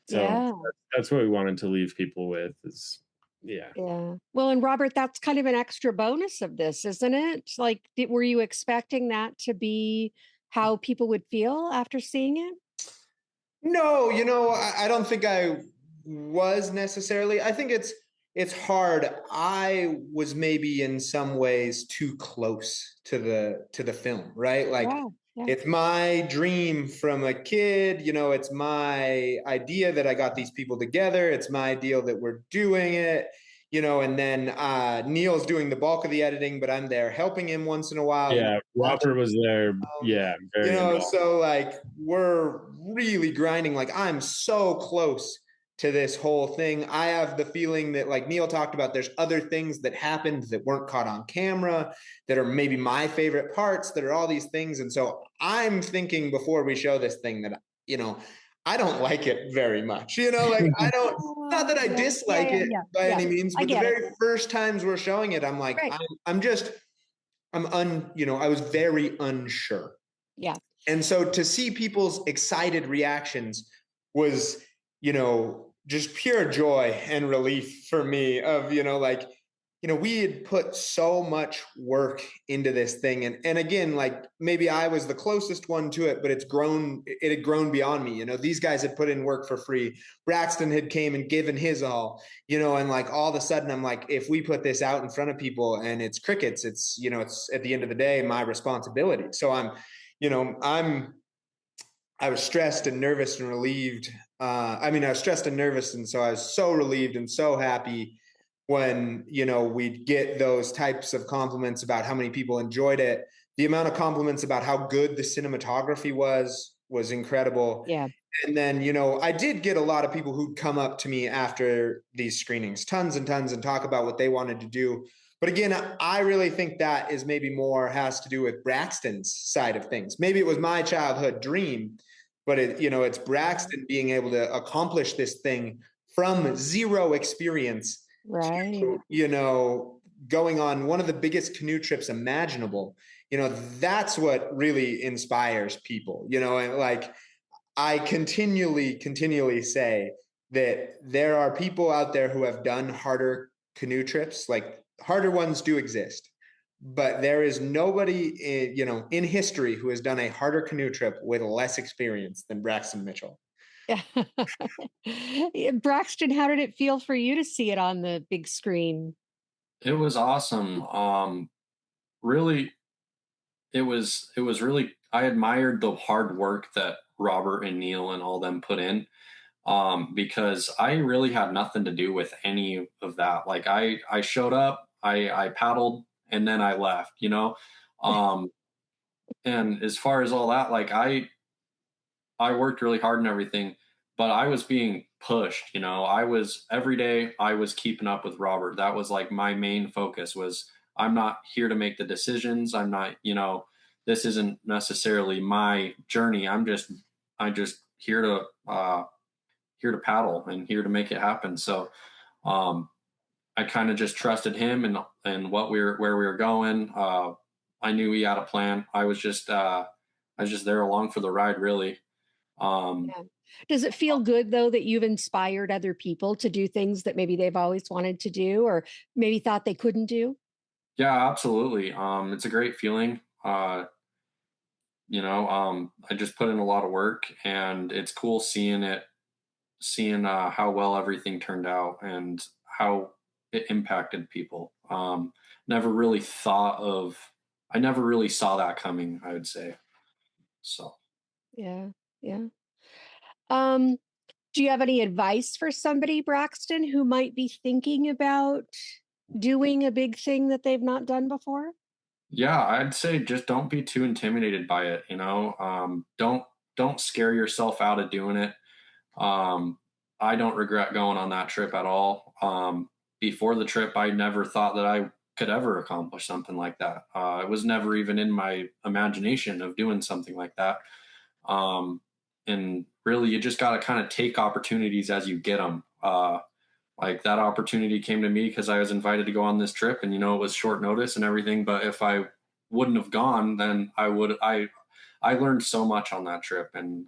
so that's what we wanted to leave people with is, yeah. Yeah. Well, and Robert, that's kind of an extra bonus of this, isn't it? Like, were you expecting that to be how people would feel after seeing it? No, I don't think I was necessarily. I think it's hard. I was maybe in some ways too close to the film, right? Like, it's my dream from a kid, it's my idea that I got these people together. It's my deal that we're doing it, and then Neil's doing the bulk of the editing, but I'm there helping him once in a while. Yeah, Robert was there. Yeah, very involved. So like we're really grinding. Like, I'm so close to this whole thing. I have the feeling that, like Neil talked about, there's other things that happened that weren't caught on camera that are maybe my favorite parts, that are all these things. And so I'm thinking before we show this thing that, I don't like it very much, like I don't, not that I dislike it by any means, but the very first times we're showing it, I'm like, I was very unsure. Yeah. And so to see people's excited reactions was, just pure joy and relief for me of, we had put so much work into this thing. And again, like, maybe I was the closest one to it, but it had grown beyond me. These guys had put in work for free. Braxton had came and given his all, and like all of a sudden I'm like, if we put this out in front of people and it's crickets, it's, it's at the end of the day, my responsibility. So I was stressed and nervous and relieved. I was stressed and nervous. And so I was so relieved and so happy when, we'd get those types of compliments about how many people enjoyed it. The amount of compliments about how good the cinematography was incredible. Yeah. And then, I did get a lot of people who'd come up to me after these screenings, tons and tons, and talk about what they wanted to do. But again, I really think that is maybe more has to do with Braxton's side of things. Maybe it was my childhood dream, but it's Braxton being able to accomplish this thing from zero experience, right? To, going on one of the biggest canoe trips imaginable. That's what really inspires people. And like, I continually say that there are people out there who have done harder canoe trips. Like, harder ones do exist, but there is nobody in history who has done a harder canoe trip with less experience than Braxton Mitchell. Braxton, how did it feel for you to see it on the big screen? It was awesome. Really, it was really, I admired the hard work that Robert and Neil and all them put in. Because I really had nothing to do with any of that. Like, I showed up, I paddled, and then I left, and as far as all that, like, I worked really hard and everything, but I was being pushed, every day I was keeping up with Robert. That was like my main focus was, I'm not here to make the decisions. I'm not, this isn't necessarily my journey. I'm just here to paddle and here to make it happen. So I kind of just trusted him and where we were going. I knew he had a plan. I was just there along for the ride, really. Does it feel good though that you've inspired other people to do things that maybe they've always wanted to do or maybe thought they couldn't do? Yeah, absolutely. It's a great feeling. I just put in a lot of work, and it's cool seeing how well everything turned out and how it impacted people. I never really saw that coming, I would say. So Yeah. Yeah. Um, do you have any advice for somebody, Braxton, who might be thinking about doing a big thing that they've not done before? yeah, I'd say just don't be too intimidated by it. Don't scare yourself out of doing it. Um, I don't regret going on that trip at all. Before the trip, I never thought that I could ever accomplish something like that. It was never even in my imagination of doing something like that. Um, and really, you just got to kind of take opportunities as you get them. Like that opportunity came to me because I was invited to go on this trip, and it was short notice and everything. But if I wouldn't have gone, then I learned so much on that trip, and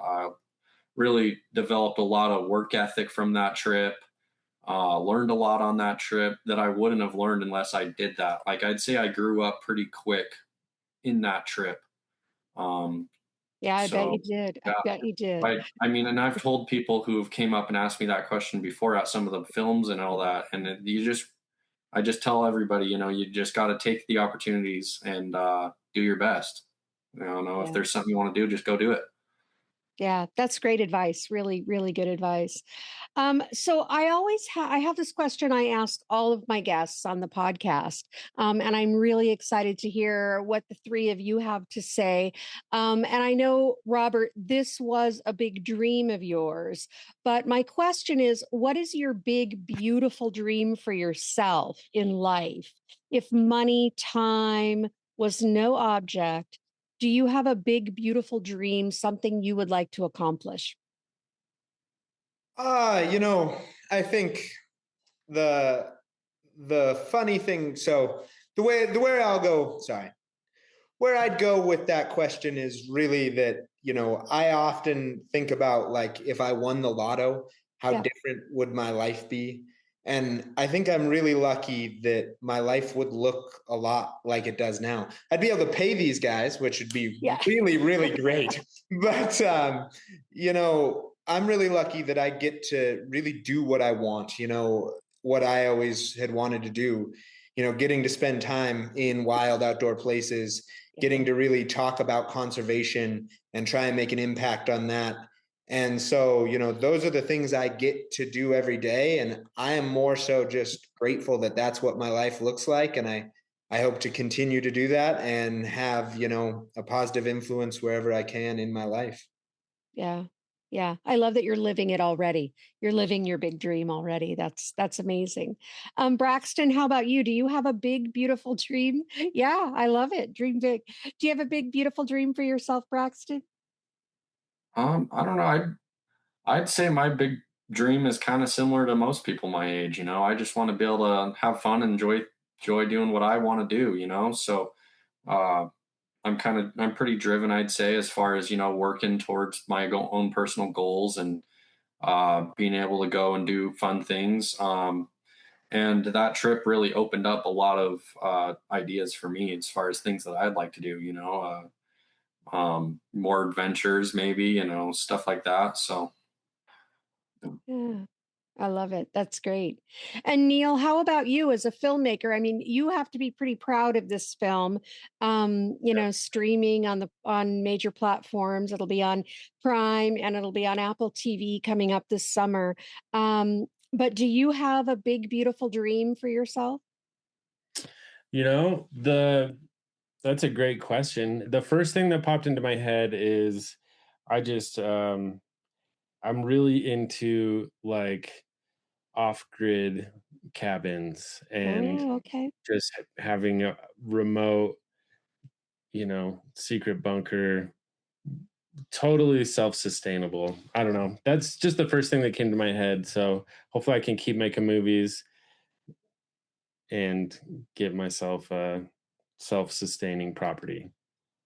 really developed a lot of work ethic from that trip. Learned a lot on that trip that I wouldn't have learned unless I did that. Like I'd say I grew up pretty quick in that trip. Um, Yeah, I bet you so did. I yeah, bet you did. I mean, and I've told people who have came up and asked me that question before at some of the films and all that, and I just tell everybody, you just got to take the opportunities and do your best. If Yeah. there's something you want to do, just go do it. Yeah, that's great advice. Really, really good advice. So I always I have this question I ask all of my guests on the podcast, and I'm really excited to hear what the three of you have to say. And I know, Robert, this was a big dream of yours, but my question is, what is your big, beautiful dream for yourself in life? If money, time was no object, do you have a big, beautiful dream, something you would like to accomplish? I think the funny thing, so the way I'll go, sorry, where I'd go with that question is really that, I often think about like if I won the lotto, how Yeah. different would my life be? And I think I'm really lucky that my life would look a lot like it does now. I'd be able to pay these guys, which would be Yeah. really, really great. But I'm really lucky that I get to really do what I want, what I always had wanted to do, getting to spend time in wild outdoor places, getting to really talk about conservation and try and make an impact on that. And so, those are the things I get to do every day. And I am more so just grateful that that's what my life looks like. And I hope to continue to do that and have, a positive influence wherever I can in my life. Yeah. Yeah. I love that you're living it already. You're living your big dream already. That's amazing. Braxton, how about you? Do you have a big, beautiful dream? Yeah, I love it. Dream big. Do you have a big, beautiful dream for yourself, Braxton? I don't know. I'd say my big dream is kind of similar to most people my age. I just want to be able to have fun and enjoy doing what I want to do. So uh, I'm pretty driven, I'd say, as far as working towards my own personal goals and being able to go and do fun things. And that trip really opened up a lot of ideas for me as far as things that I'd like to do. More adventures, maybe, stuff like that. So. Yeah. I love it. That's great. And Neil, how about you as a filmmaker? I mean, you have to be pretty proud of this film. Streaming on major platforms. It'll be on Prime and it'll be on Apple TV coming up this summer. But do you have a big, beautiful dream for yourself? You know, that's a great question. The first thing that popped into my head is I just I'm really into like off-grid cabins and Oh, okay. just having a remote, secret bunker, totally self-sustainable. I don't know. That's just the first thing that came to my head. So hopefully I can keep making movies and give myself a self-sustaining property.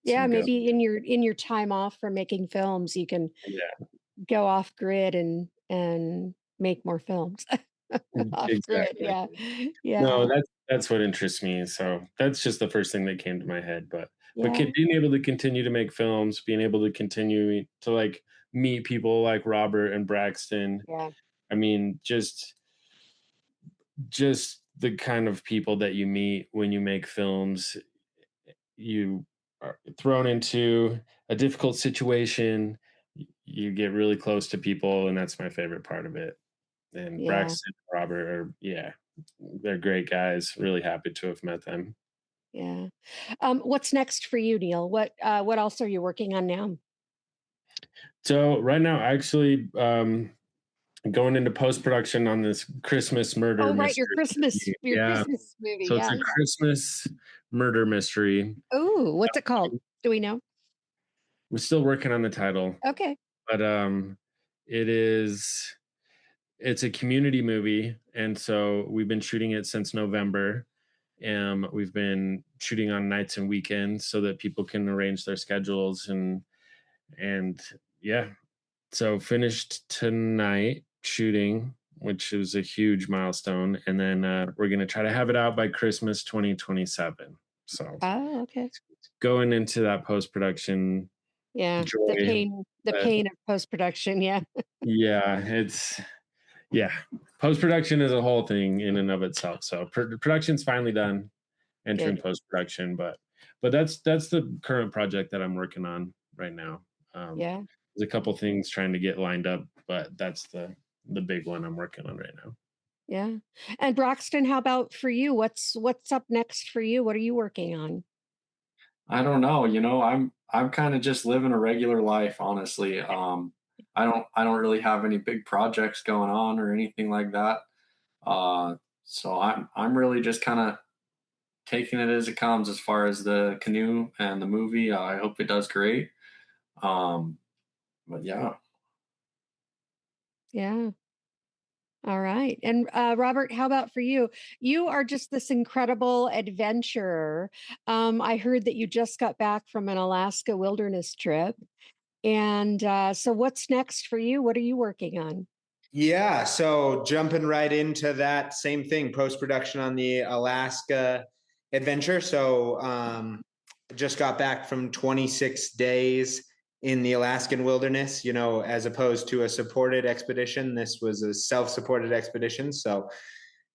Yeah, Some go. maybe in your time off from making films, you can Yeah, go off grid and make more films. Off grid, exactly. yeah. No, Yeah. that's what interests me. So that's just the first thing that came to my head. But Yeah. being able to continue to make films, being able to continue to like meet people like Robert and Braxton. Yeah. I mean, just the kind of people that you meet when you make films, you are thrown into a difficult situation, you get really close to people, and that's my favorite part of it. And Yeah. Braxton and Robert are, yeah, they're great guys. Really happy to have met them. Yeah. What's next for you, Neil? What else are you working on now? So right now, actually, going into post production on this Christmas murder Oh, right, mystery. your Yeah, Christmas movie. so it's Yeah, a yeah. Christmas murder mystery. Oh, what's it called? Do we know? We're still working on the title, Okay. but it is it's a community movie, and so we've been shooting it since November. We've been shooting on nights and weekends so that people can arrange their schedules and yeah. So finished tonight shooting, which is a huge milestone, and then we're gonna try to have it out by Christmas 2027. So Oh, okay. going into that post production Yeah, joy. the uh, pain of post-production, yeah. yeah, yeah. Post production is a whole thing in and of itself. So production's finally done, entering Good. post production, but that's the current project that I'm working on right now. Yeah, There's a couple things trying to get lined up, but that's the big one I'm working on right now. yeah. And Braxton, how about for you? What's up next for you? What are you working on? I don't know. I'm kind of just living a regular life, honestly. I don't really have any big projects going on or anything like that. So I'm really just kind of taking it as it comes as far as the canoe and the movie. I hope it does great. Um, but yeah. Yeah. All right. And Robert, how about for you? You are just this incredible adventurer. I heard that you just got back from an Alaska wilderness trip. And so what's next for you? What are you working on? Yeah, so jumping right into that same thing, post production on the Alaska adventure. So just got back from 26 days in the Alaskan wilderness, as opposed to a supported expedition. This was a self-supported expedition. So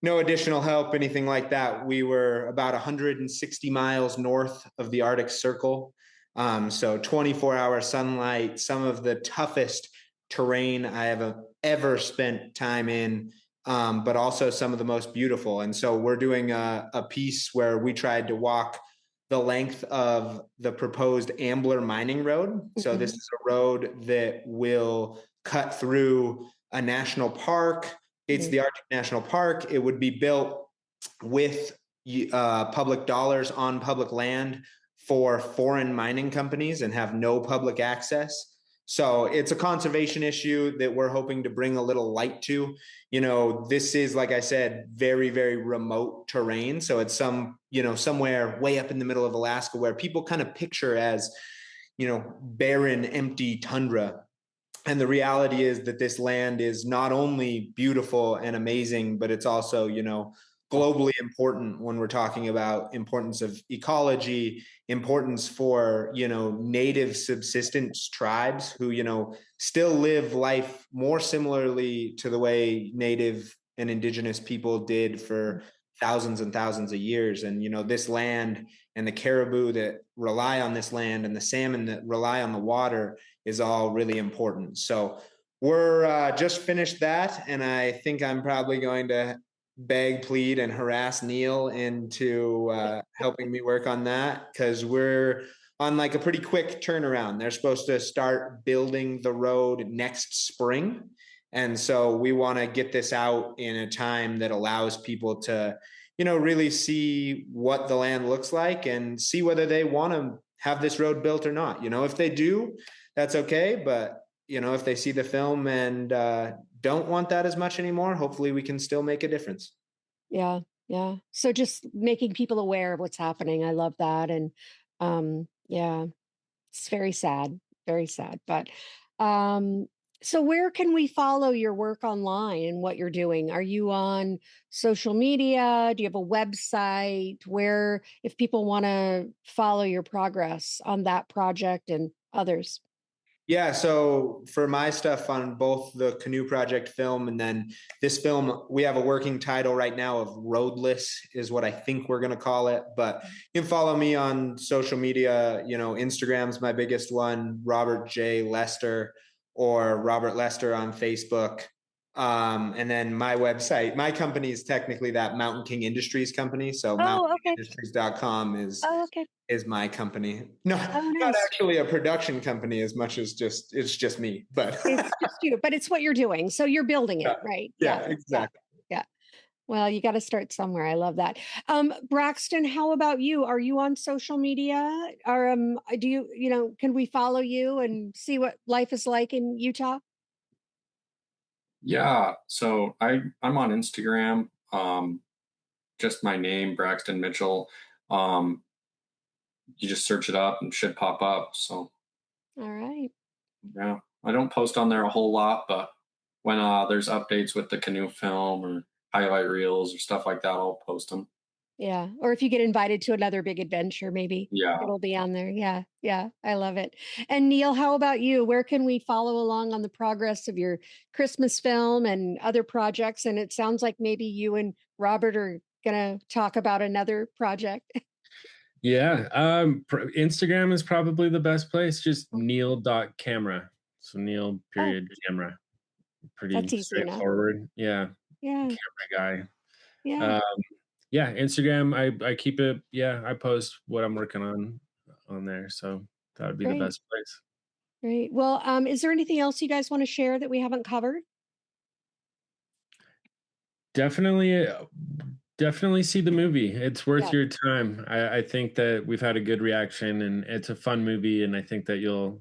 no additional help, anything like that. We were about 160 miles north of the Arctic Circle. So 24-hour sunlight, some of the toughest terrain I have ever spent time in, but also some of the most beautiful. And so we're doing a piece where we tried to walk the length of the proposed Ambler mining road. So this is a road that will cut through a national park. It's the Arctic National Park. It would be built with public dollars on public land for foreign mining companies and have no public access. So it's a conservation issue that we're hoping to bring a little light to. This is, like I said, very, very remote terrain. So it's somewhere way up in the middle of Alaska where people kind of picture as, barren, empty tundra. And the reality is that this land is not only beautiful and amazing, but it's also, globally important when we're talking about importance of ecology, importance for, native subsistence tribes who, still live life more similarly to the way native and indigenous people did for thousands and thousands of years. And, this land and the caribou that rely on this land and the salmon that rely on the water is all really important. So we're just finished that, and I think I'm probably going to beg, plead, and harass Neil into helping me work on that because we're on like a pretty quick turnaround. They're supposed to start building the road next spring. And so we want to get this out in a time that allows people to, really see what the land looks like and see whether they want to have this road built or not. If they do, that's okay. But, if they see the film and don't want that as much anymore, hopefully we can still make a difference. Yeah, yeah. So just making people aware of what's happening. I love that. And yeah, it's very sad, very sad. But um, so where can we follow your work online and what you're doing? Are you on social media? Do you have a website where if people want to follow your progress on that project and others? Yeah, so for my stuff on both the Canoe Project film and then this film, we have a working title right now of Roadless is what I think we're going to call it. But you can follow me on social media. Instagram's my biggest one, Robert J. Lester, or Robert Lester on Facebook. And then my website, my company is technically that Mountain King Industries company. So mountainindustries.com is my company. No, not actually a production company as much as it's just me, but it's just you, but it's what you're doing. So you're building it, right? Yeah, exactly. Yeah. Well, you got to start somewhere. I love that. Braxton, how about you? Are you on social media? Or do you, can we follow you and see what life is like in Utah? Yeah, so I'm on Instagram. Just my name, Braxton Mitchell. You just search it up and it should pop up. So, all right. Yeah, I don't post on there a whole lot, but when there's updates with the canoe film or highlight reels or stuff like that, I'll post them. Yeah. Or if you get invited to another big adventure, maybe it'll be on there. Yeah. Yeah. I love it. And Neil, how about you? Where can we follow along on the progress of your Christmas film and other projects? And it sounds like maybe you and Robert are going to talk about another project. Yeah. Instagram is probably the best place. Just Neil.camera. So Neil _camera. Pretty straightforward. Enough. Yeah. Camera guy. Yeah. Yeah, Instagram, I keep it. Yeah, I post what I'm working on there. So that would be the best place. Great. Well, is there anything else you guys want to share that we haven't covered? Definitely see the movie. It's worth your time. I think that we've had a good reaction and it's a fun movie. And I think that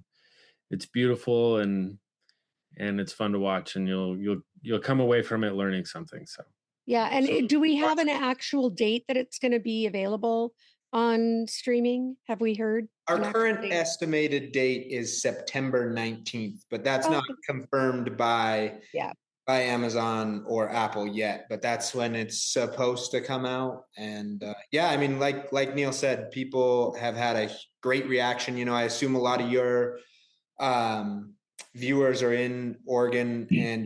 it's beautiful and it's fun to watch and you'll come away from it learning something. So. Yeah. And do we have an actual date that it's going to be available on streaming? Have we heard? Our current estimated date is September 19th, but that's not confirmed by Amazon or Apple yet, but that's when it's supposed to come out. And I mean, like Neil said, people have had a great reaction. I assume a lot of your viewers are in Oregon and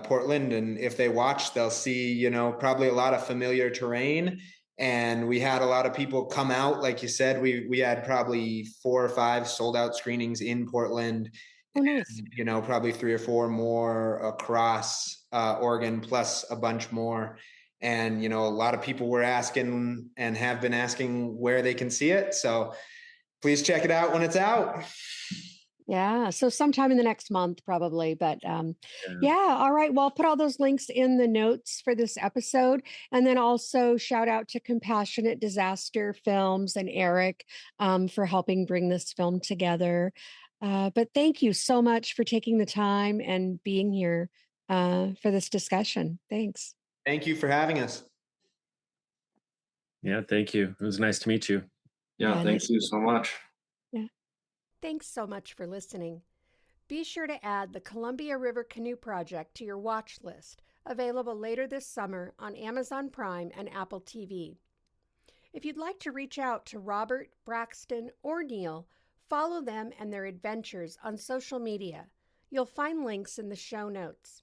Portland, and if they watch, they'll see probably a lot of familiar terrain. And we had a lot of people come out, like you said. We had probably 4 or 5 sold out screenings in Portland. Oh, nice. And, probably 3 or 4 more across Oregon, plus a bunch more. And a lot of people were asking and have been asking where they can see it. So please check it out when it's out. Yeah. So sometime in the next month, probably. But all right. Well, I'll put all those links in the notes for this episode. And then also shout out to Compassionate Disaster Films and Eric for helping bring this film together. But thank you so much for taking the time and being here for this discussion. Thanks. Thank you for having us. Yeah, thank you. It was nice to meet you. Yeah, thank you so much. Yeah. Thanks so much for listening. Be sure to add the Columbia River Canoe Project to your watch list, available later this summer on Amazon Prime and Apple TV. If you'd like to reach out to Robert, Braxton, or Neil, follow them and their adventures on social media. You'll find links in the show notes.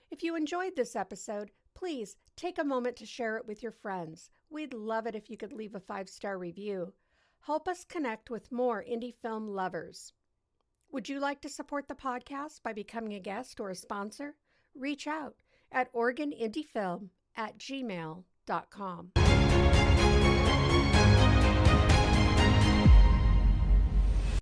If you enjoyed this episode, please take a moment to share it with your friends. We'd love it if you could leave a 5-star review. Help us connect with more indie film lovers. Would you like to support the podcast by becoming a guest or a sponsor? Reach out at OregonIndieFilm@gmail.com.